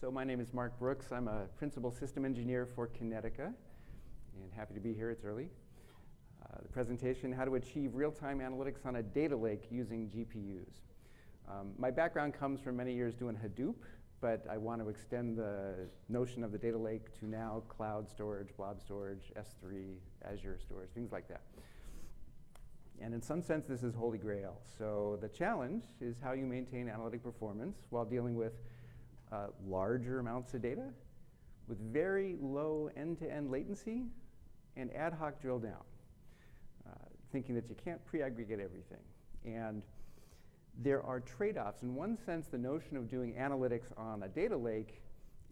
So my name is Mark Brooks. I'm a principal system engineer for Kinetica, and happy to be here. It's early. The presentation, how to achieve real-time analytics on a data lake using GPUs. My background comes from many years doing Hadoop, but I want to extend the notion of the data lake to now cloud storage, blob storage, S3, Azure storage, things like that. And in some sense, this is holy grail. So the challenge is how you maintain analytic performance while dealing with larger amounts of data with very low end-to-end latency and ad hoc drill down, thinking that you can't pre-aggregate everything. And there are trade-offs. In one sense, the notion of doing analytics on a data lake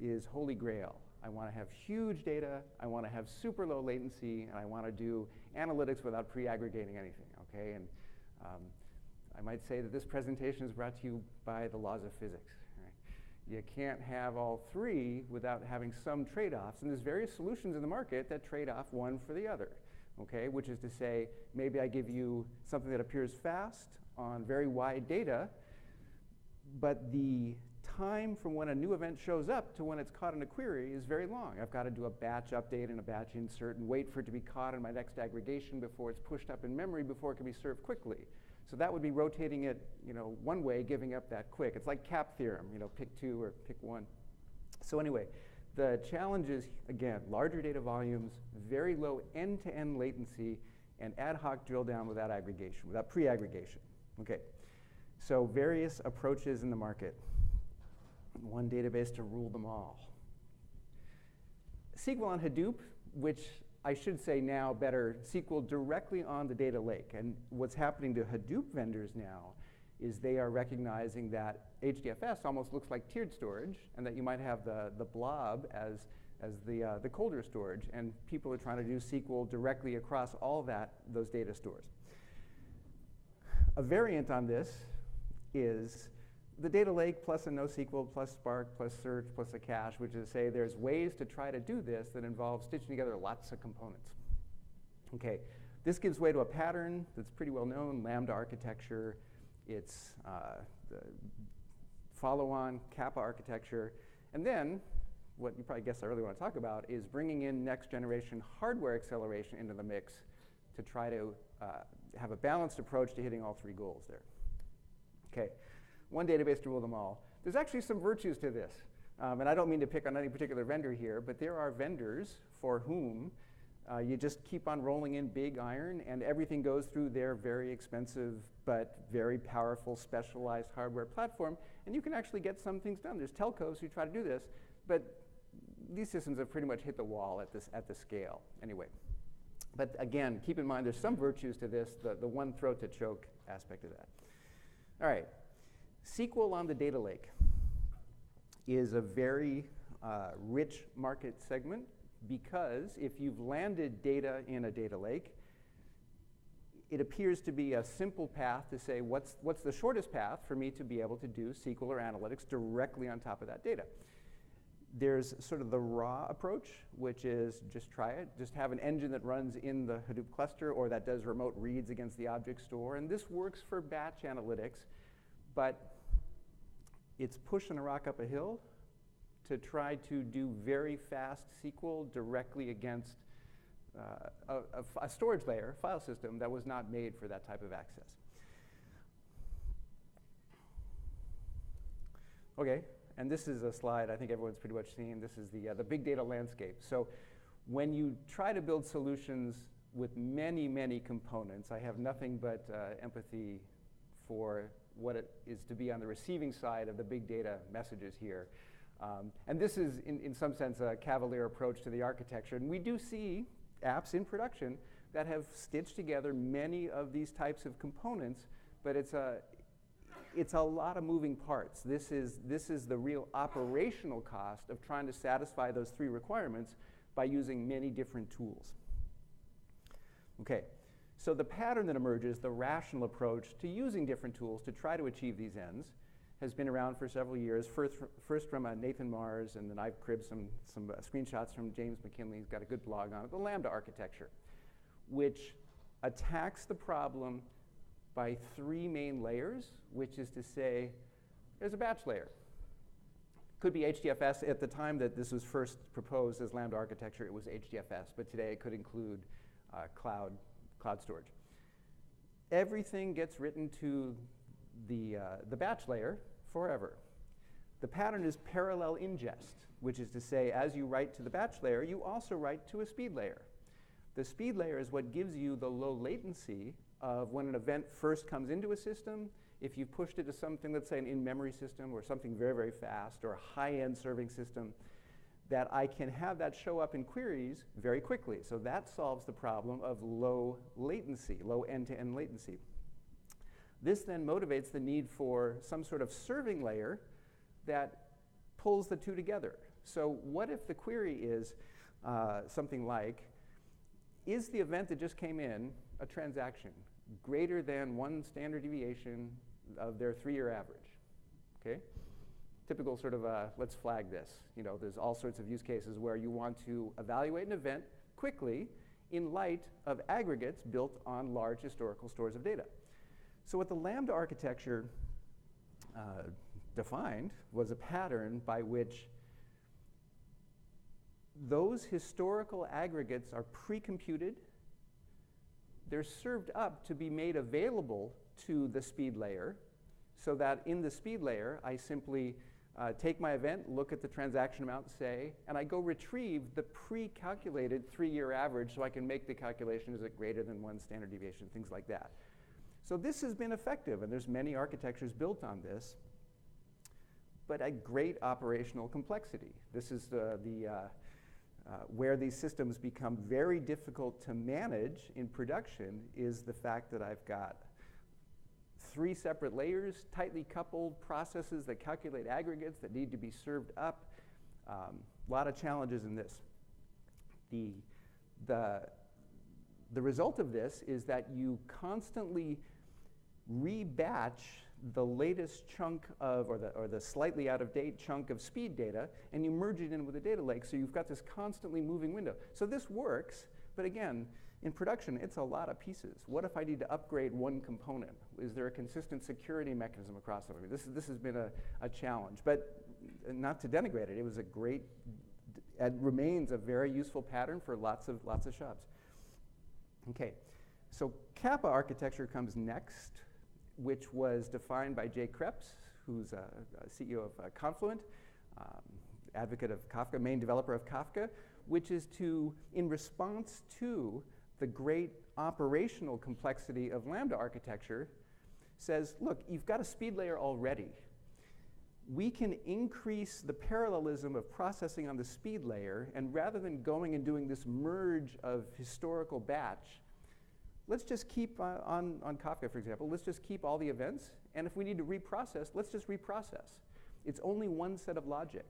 is holy grail. I want to have huge data, I want to have super low latency, and I want to do analytics without pre-aggregating anything, okay? And I might say that this presentation is brought to you by the laws of physics. Right? You can't have all three without having some trade-offs, and there's various solutions in the market that trade off one for the other, okay? Which is to say, maybe I give you something that appears fast on very wide data, but the time from when a new event shows up to when it's caught in a query is very long. I've got to do a batch update and a batch insert and wait for it to be caught in my next aggregation before it's pushed up in memory before it can be served quickly. So that would be rotating it, one way, giving up that quick. It's like CAP theorem, pick two or pick one. So anyway, the challenge is, again, larger data volumes, very low end-to-end latency, and ad hoc drill down without aggregation, without pre-aggregation. Okay, so various approaches in the market. One database to rule them all. SQL on Hadoop, which I should say now better, SQL directly on the data lake. And what's happening to Hadoop vendors now is they are recognizing that HDFS almost looks like tiered storage, and that you might have the blob as the colder storage. And people are trying to do SQL directly across all those data stores. A variant on this is the data lake plus a NoSQL plus Spark plus search plus a cache, which is to say there's ways to try to do this that involve stitching together lots of components. Okay, this gives way to a pattern that's pretty well known, Lambda Architecture. It's the follow-on Kappa Architecture. And then, what you probably guess I really want to talk about is bringing in next generation hardware acceleration into the mix to try to have a balanced approach to hitting all three goals there. Okay. One database to rule them all. There's actually some virtues to this. And I don't mean to pick on any particular vendor here, but there are vendors for whom you just keep on rolling in big iron and everything goes through their very expensive but very powerful specialized hardware platform, and you can actually get some things done. There's telcos who try to do this, but these systems have pretty much hit the wall at the scale anyway. But again, keep in mind there's some virtues to this, the one throat to choke aspect of that. All right. SQL on the data lake is a very rich market segment because if you've landed data in a data lake, it appears to be a simple path to say what's the shortest path for me to be able to do SQL or analytics directly on top of that data. There's sort of the raw approach, which is just try it. Just have an engine that runs in the Hadoop cluster or that does remote reads against the object store. And this works for batch analytics, but it's pushing a rock up a hill to try to do very fast SQL directly against a storage layer, file system that was not made for that type of access. Okay. And this is a slide I think everyone's pretty much seen. This is the big data landscape. So when you try to build solutions with many, many components, I have nothing but empathy for what it is to be on the receiving side of the big data messages here. And this is, in some sense, a cavalier approach to the architecture. And we do see apps in production that have stitched together many of these types of components, but it's a lot of moving parts. This is the real operational cost of trying to satisfy those three requirements by using many different tools. Okay, so the pattern that emerges, the rational approach to using different tools to try to achieve these ends, has been around for several years, first from Nathan Mars, and then I've cribbed some screenshots from James McKinley. He's got a good blog on it, the Lambda Architecture, which attacks the problem by three main layers, which is to say, there's a batch layer. Could be HDFS. At the time that this was first proposed as Lambda architecture, it was HDFS, but today it could include cloud storage. Everything gets written to the batch layer forever. The pattern is parallel ingest, which is to say, as you write to the batch layer, you also write to a speed layer. The speed layer is what gives you the low latency of when an event first comes into a system. If you pushed it to something, let's say an in-memory system or something very, very fast or a high-end serving system, that I can have that show up in queries very quickly. So that solves the problem of low latency, low end-to-end latency. This then motivates the need for some sort of serving layer that pulls the two together. So what if the query is something like, is the event that just came in a transaction greater than 1 standard deviation of their 3-year average? Okay? Typical sort of let's flag this. You know, there's all sorts of use cases where you want to evaluate an event quickly in light of aggregates built on large historical stores of data. So what the Lambda architecture defined was a pattern by which those historical aggregates are pre-computed. They're served up to be made available to the speed layer, so that in the speed layer, I simply take my event, look at the transaction amount, say, and I go retrieve the pre-calculated 3-year average so I can make the calculation, is it greater than 1 standard deviation, things like that. So this has been effective, and there's many architectures built on this, but at great operational complexity. This is where these systems become very difficult to manage in production, is the fact that I've got 3 separate layers, tightly coupled processes that calculate aggregates that need to be served up. A lot of challenges in this. The result of this is that you constantly rebatch the latest chunk of, or the slightly out-of-date chunk of speed data, and you merge it in with a data lake, so you've got this constantly moving window. So this works, but again, in production, it's a lot of pieces. What if I need to upgrade one component? Is there a consistent security mechanism across them? This has been a challenge, but not to denigrate it. It was a great, it remains a very useful pattern for lots of shops. Okay, so Kappa architecture comes next, which was defined by Jay Krebs, who's a CEO of Confluent, advocate of Kafka, main developer of Kafka, which is to, in response to the great operational complexity of Lambda architecture, says, look, you've got a speed layer already. We can increase the parallelism of processing on the speed layer, and rather than going and doing this merge of historical batch, let's just keep, on Kafka, for example, let's just keep all the events, and if we need to reprocess, let's just reprocess. It's only one set of logic.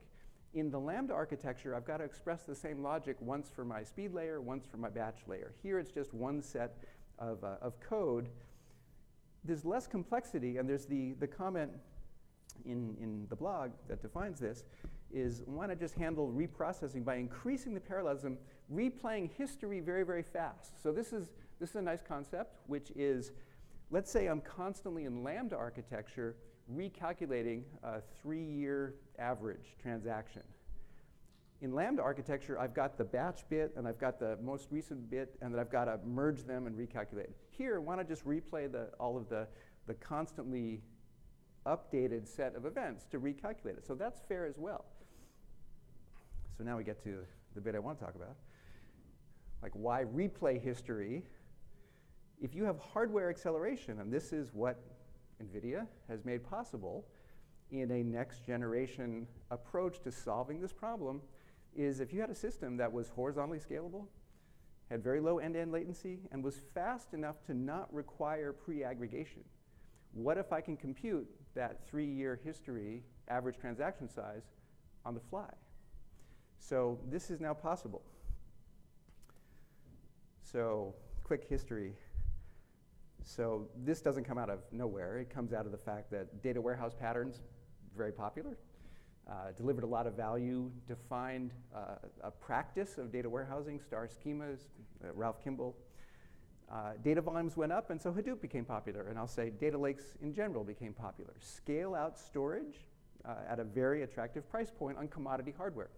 In the Lambda architecture, I've got to express the same logic once for my speed layer, once for my batch layer. Here, it's just one set of code. There's less complexity, and there's the comment in the blog that defines this, is why not just handle reprocessing by increasing the parallelism, replaying history very, very fast. So this is a nice concept, which is, let's say I'm constantly in Lambda architecture recalculating a 3-year average transaction. In Lambda architecture, I've got the batch bit, and I've got the most recent bit, and then I've got to merge them and recalculate. Here, why not just replay all of the constantly updated set of events to recalculate it? So that's fair as well. So now we get to the bit I want to talk about. Like, why replay history? If you have hardware acceleration, and this is what NVIDIA has made possible in a next generation approach to solving this problem, is if you had a system that was horizontally scalable, had very low end-to-end latency, and was fast enough to not require pre-aggregation. What if I can compute that 3-year history average transaction size on the fly? So this is now possible. So quick history. So this doesn't come out of nowhere. It comes out of the fact that data warehouse patterns, very popular, delivered a lot of value, defined a practice of data warehousing, star schemas, Ralph Kimball. Data volumes went up, and so Hadoop became popular. And I'll say data lakes in general became popular. Scale out storage at a very attractive price point on commodity hardware.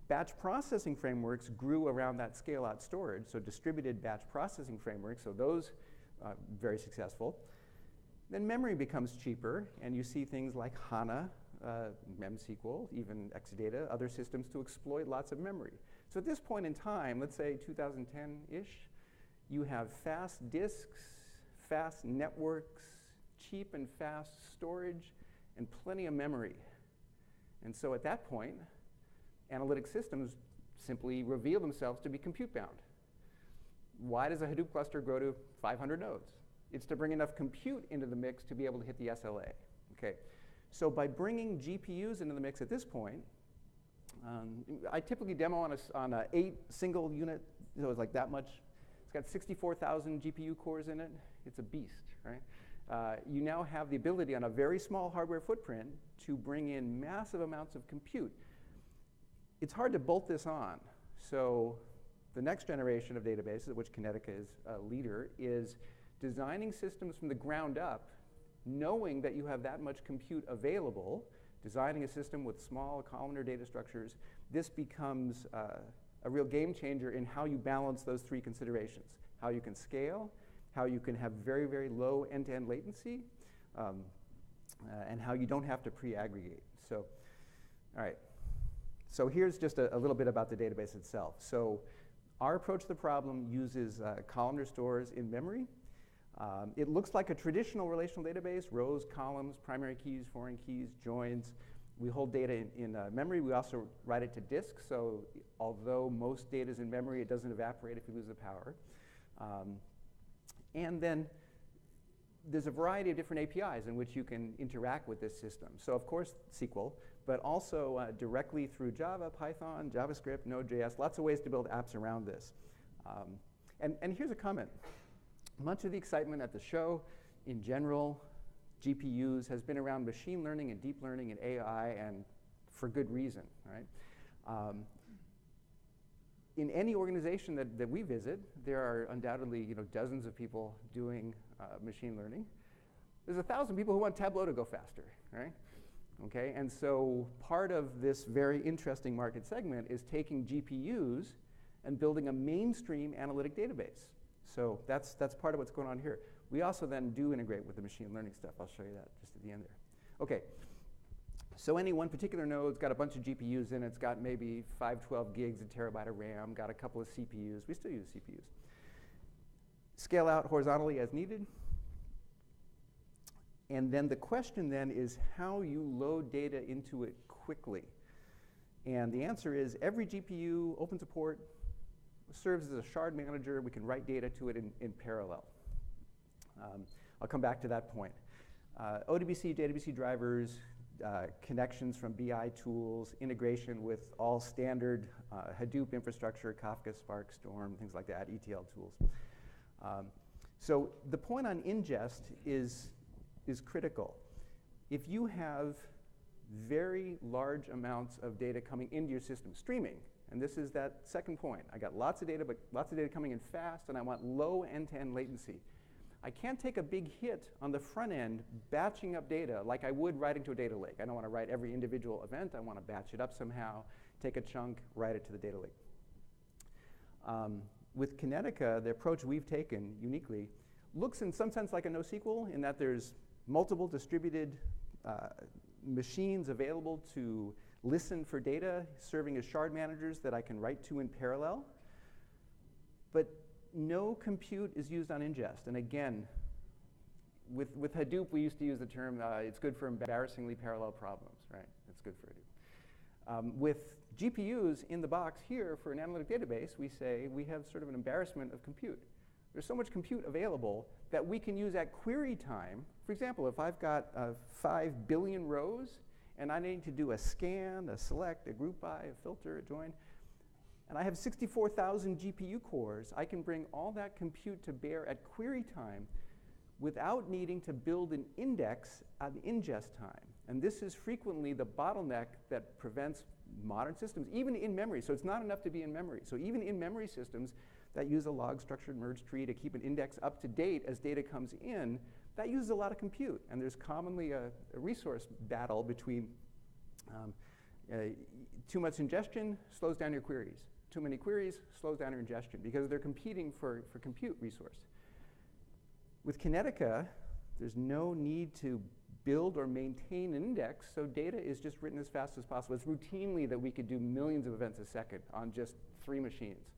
Batch processing frameworks grew around that scale-out storage, so distributed batch processing frameworks, so those very successful. Then memory becomes cheaper, and you see things like HANA, MemSQL, even Exadata, other systems to exploit lots of memory. So at this point in time, let's say 2010-ish, you have fast disks, fast networks, cheap and fast storage, and plenty of memory. And so at that point, analytic systems simply reveal themselves to be compute-bound. Why does a Hadoop cluster grow to 500 nodes? It's to bring enough compute into the mix to be able to hit the SLA. Okay. So by bringing GPUs into the mix at this point, I typically demo on a 8 single unit, so it's like that much. It's got 64,000 GPU cores in it. It's a beast, right? You now have the ability on a very small hardware footprint to bring in massive amounts of compute. It's hard to bolt this on. So the next generation of databases, of which Kinetica is a leader, is designing systems from the ground up, knowing that you have that much compute available, designing a system with small columnar data structures. This becomes a real game changer in how you balance those three considerations: how you can scale, how you can have very, very low end-to-end latency, and how you don't have to pre-aggregate. So, all right. So here's just a little bit about the database itself. So our approach to the problem uses columnar stores in memory. It looks like a traditional relational database: rows, columns, primary keys, foreign keys, joins. We hold data in memory. We also write it to disk. So although most data is in memory, it doesn't evaporate if you lose the power. And then there's a variety of different APIs in which you can interact with this system. So of course SQL, but also directly through Java, Python, JavaScript, Node.js, lots of ways to build apps around this. And here's a comment. Much of the excitement at the show, in general, GPUs, has been around machine learning and deep learning and AI, and for good reason, right? In any organization that we visit, there are undoubtedly dozens of people doing machine learning. There's 1,000 people who want Tableau to go faster, right? Okay, and so part of this very interesting market segment is taking GPUs and building a mainstream analytic database. So that's part of what's going on here. We also then do integrate with the machine learning stuff. I'll show you that just at the end there. Okay, so any one particular node's got a bunch of GPUs in it. It's got maybe 512 gigs, a terabyte of RAM, got a couple of CPUs. We still use CPUs. Scale out horizontally as needed. And then the question then is how you load data into it quickly. And the answer is every GPU opens a port, serves as a shard manager. We can write data to it in parallel. I'll come back to that point. ODBC, JDBC drivers, connections from BI tools, integration with all standard Hadoop infrastructure, Kafka, Spark, Storm, things like that, ETL tools. So the point on ingest is critical. If you have very large amounts of data coming into your system, streaming, and this is that second point. I got lots of data, but lots of data coming in fast, and I want low end-to-end latency. I can't take a big hit on the front end batching up data like I would writing to a data lake. I don't want to write every individual event. I want to batch it up somehow, take a chunk, write it to the data lake. With Kinetica, the approach we've taken uniquely looks in some sense like a NoSQL in that there's multiple distributed machines available to listen for data, serving as shard managers that I can write to in parallel. But no compute is used on ingest. And again, with Hadoop, we used to use the term, it's good for embarrassingly parallel problems, right? It's good for Hadoop. With GPUs in the box here for an analytic database, we say we have sort of an embarrassment of compute. There's so much compute available that we can use at query time. For example, if I've got 5 billion rows, and I need to do a scan, a select, a group by, a filter, a join, and I have 64,000 GPU cores, I can bring all that compute to bear at query time without needing to build an index at ingest time. And this is frequently the bottleneck that prevents modern systems, even in memory. So it's not enough to be in memory. So even in memory systems that use a log structured merge tree to keep an index up to date as data comes in, That uses a lot of compute, and there's commonly a resource battle between too much ingestion slows down your queries. Too many queries slows down your ingestion, because they're competing for compute resource. With Kinetica, there's no need to build or maintain an index, so data is just written as fast as possible. It's routinely that we could do millions of events a second on just 3 machines.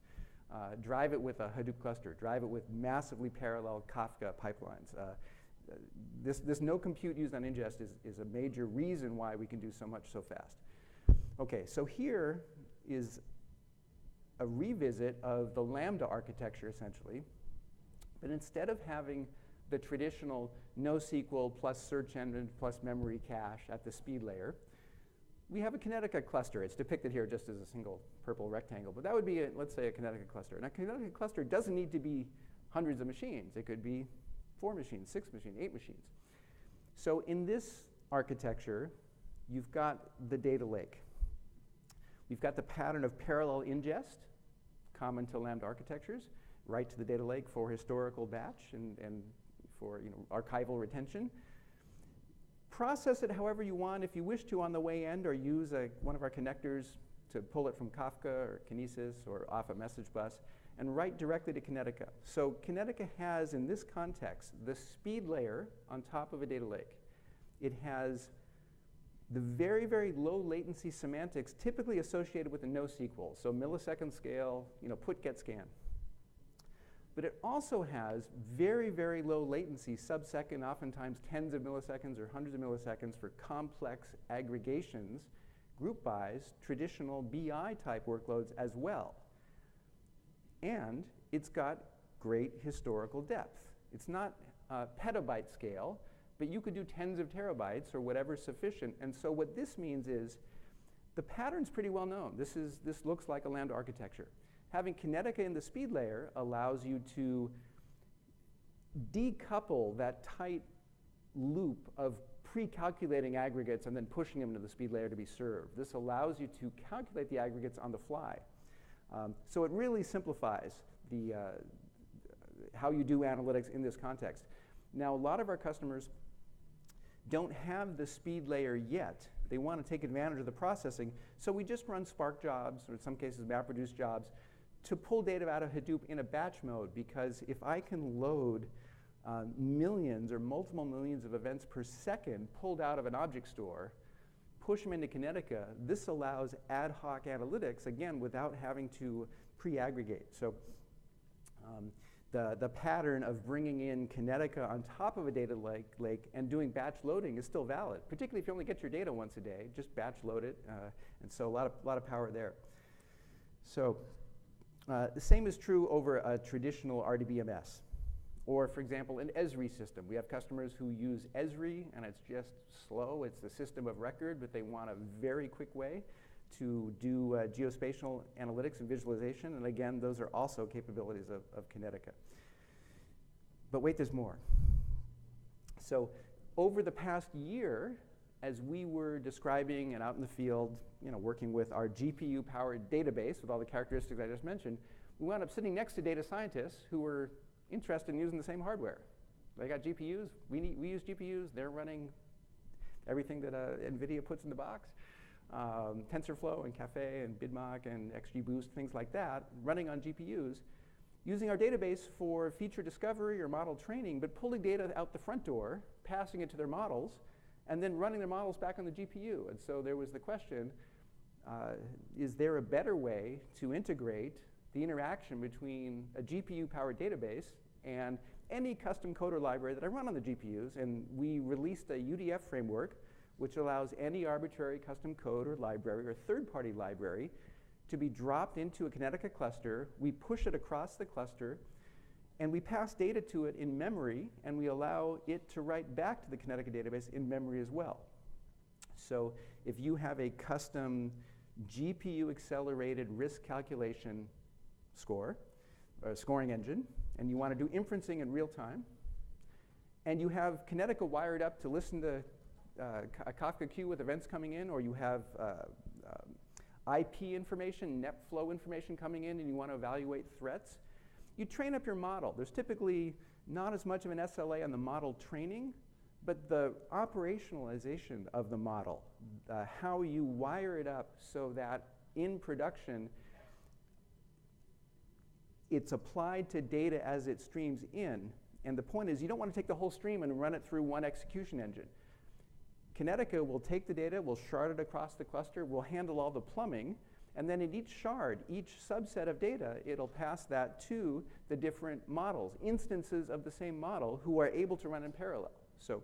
Drive it with a Hadoop cluster, drive it with massively parallel Kafka pipelines. This no compute used on ingest is a major reason why we can do so much so fast. Okay, so here is a revisit of the Lambda architecture, essentially. But instead of having the traditional NoSQL plus search engine plus memory cache at the speed layer, we have a Kinetica cluster. It's depicted here just as a single purple rectangle, but that would be, let's say, a Kinetica cluster. And a Kinetica cluster doesn't need to be hundreds of machines. It could be 4 machines, 6 machines, 8 machines. So in this architecture, you've got the data lake. We've got the pattern of parallel ingest, common to Lambda architectures, right to the data lake for historical batch and for archival retention. Process it however you want if you wish to on the way end, or use one of our connectors to pull it from Kafka or Kinesis or off a message bus, and write directly to Kinetica. So Kinetica has, in this context, the speed layer on top of a data lake. It has the very, very low latency semantics typically associated with a NoSQL, so millisecond scale, put, get, scan. But it also has very, very low latency, sub-second, oftentimes tens of milliseconds or hundreds of milliseconds for complex aggregations, group bys, traditional BI type workloads as well. And it's got great historical depth. It's not petabyte scale, but you could do tens of terabytes or whatever's sufficient. And so what this means is the pattern's pretty well known. This looks like a Lambda architecture. Having Kinetica in the speed layer allows you to decouple that tight loop of pre-calculating aggregates and then pushing them to the speed layer to be served. This allows you to calculate the aggregates on the fly. So it really simplifies how you do analytics in this context. Now, a lot of our customers don't have the speed layer yet. They want to take advantage of the processing, so we just run Spark jobs, or in some cases MapReduce jobs, to pull data out of Hadoop in a batch mode, because if I can load millions or multiple millions of events per second pulled out of an object store, push them into Kinetica, this allows ad hoc analytics, again, without having to pre-aggregate. So the pattern of bringing in Kinetica on top of a data lake and doing batch loading is still valid, particularly if you only get your data once a day. Just batch load it, and so a lot of power there. So the same is true over a traditional RDBMS. Or, for example, an Esri system. We have customers who use Esri, and it's just slow. It's the system of record, but they want a very quick way to do geospatial analytics and visualization. And again, those are also capabilities of Kinetica. But wait, there's more. So over the past year, as we were describing and out in the field, working with our GPU-powered database with all the characteristics I just mentioned, we wound up sitting next to data scientists who were interested in using the same hardware. They got GPUs, we use GPUs, they're running everything that NVIDIA puts in the box. TensorFlow and Caffe and BidMock and XGBoost, things like that, running on GPUs, using our database for feature discovery or model training, but pulling data out the front door, passing it to their models, and then running their models back on the GPU. And so there was the question, is there a better way to integrate the interaction between a GPU-powered database and any custom code or library that I run on the GPUs? And we released a UDF framework which allows any arbitrary custom code or library or third-party library to be dropped into a Kinetica cluster. We push it across the cluster, and we pass data to it in memory, and we allow it to write back to the Kinetica database in memory as well. So if you have a custom GPU-accelerated risk calculation scoring engine, and you want to do inferencing in real time, and you have Kinetica wired up to listen to a Kafka queue with events coming in, or you have IP information, net flow information coming in, and you want to evaluate threats, you train up your model. There's typically not as much of an SLA on the model training, but the operationalization of the model, how you wire it up so that in production, it's applied to data as it streams in. And the point is, you don't want to take the whole stream and run it through one execution engine. Kinetica will take the data, will shard it across the cluster, will handle all the plumbing, and then in each shard, each subset of data, it'll pass that to the different models, instances of the same model who are able to run in parallel. So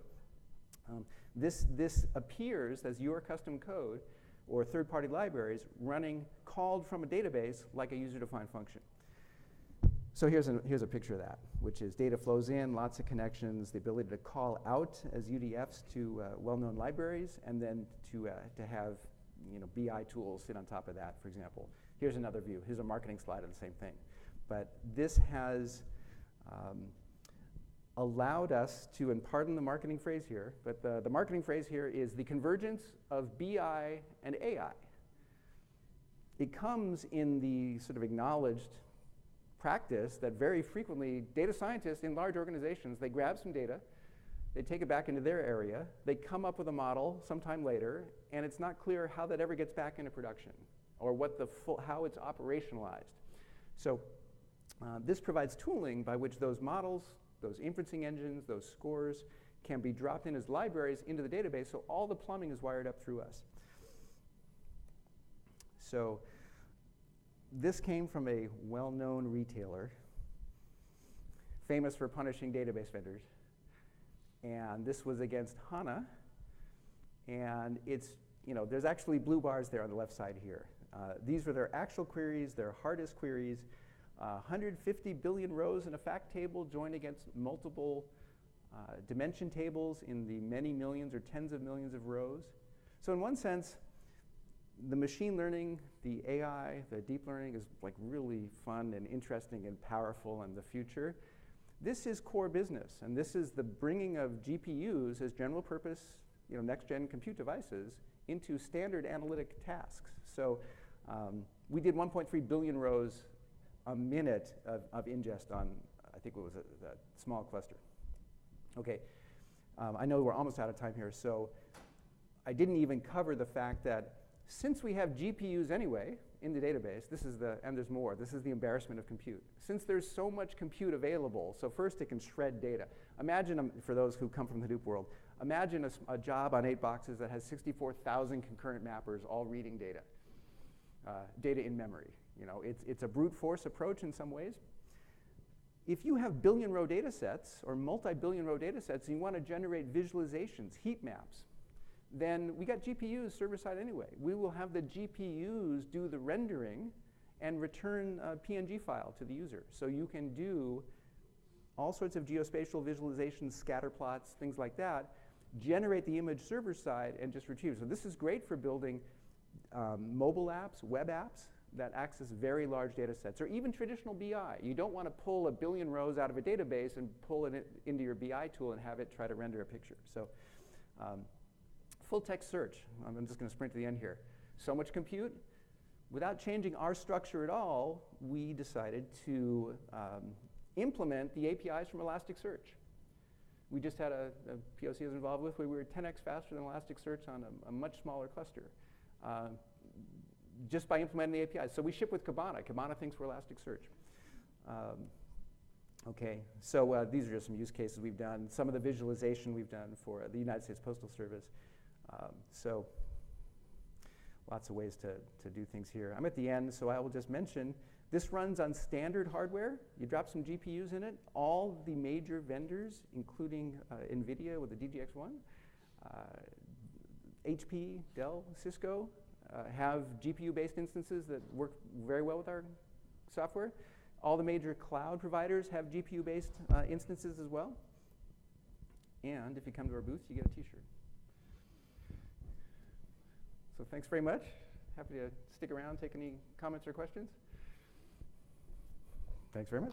this appears as your custom code or third-party libraries running called from a database like a user-defined function. So here's a picture of that, which is data flows in, lots of connections, the ability to call out as UDFs to well-known libraries, and then to have BI tools sit on top of that, for example. Here's another view. Here's a marketing slide of the same thing. But this has allowed us to, and pardon the marketing phrase here, but the marketing phrase here is the convergence of BI and AI. It comes in the sort of acknowledged practice that very frequently data scientists in large organizations, they grab some data, they take it back into their area, they come up with a model sometime later, and it's not clear how that ever gets back into production or how it's operationalized. So this provides tooling by which those models, those inferencing engines, those scores can be dropped in as libraries into the database, so all the plumbing is wired up through us. So this came from a well-known retailer, famous for punishing database vendors. And this was against HANA. And it's, there's actually blue bars there on the left side here. These were their actual queries, their hardest queries. 150 billion rows in a fact table joined against multiple dimension tables in the many millions or tens of millions of rows. So in one sense, the machine learning, the AI, the deep learning is like really fun and interesting and powerful in the future. This is core business, and this is the bringing of GPUs as general purpose, next-gen compute devices into standard analytic tasks. So we did 1.3 billion rows a minute of ingest on, I think it was a small cluster. Okay, I know we're almost out of time here, so I didn't even cover the fact that since we have GPUs anyway in the database, and there's more, this is the embarrassment of compute. Since there's so much compute available, so first it can shred data. Imagine, for those who come from the Hadoop world, imagine a job on 8 boxes that has 64,000 concurrent mappers all reading data, data in memory. It's a brute force approach in some ways. If you have billion row data sets or multi-billion row data sets and you want to generate visualizations, heat maps, then we got GPUs server-side anyway. We will have the GPUs do the rendering and return a PNG file to the user. So you can do all sorts of geospatial visualizations, scatter plots, things like that, generate the image server-side and just retrieve. So this is great for building mobile apps, web apps that access very large data sets, or even traditional BI. You don't want to pull a billion rows out of a database and pull it into your BI tool and have it try to render a picture. So. Full text search. I'm just going to sprint to the end here. So much compute. Without changing our structure at all, we decided to implement the APIs from Elasticsearch. We just had a POC I was involved with where we were 10x faster than Elasticsearch on a much smaller cluster, just by implementing the APIs. So we ship with Kibana. Kibana thinks we're Elasticsearch. Okay, so these are just some use cases we've done. Some of the visualization we've done for the United States Postal Service. So lots of ways to do things here. I'm at the end, so I will just mention, this runs on standard hardware. You drop some GPUs in it. All the major vendors, including NVIDIA with the DGX1, HP, Dell, Cisco, have GPU-based instances that work very well with our software. All the major cloud providers have GPU-based instances as well. And if you come to our booth, you get a t-shirt. So thanks very much. Happy to stick around, take any comments or questions. Thanks very much.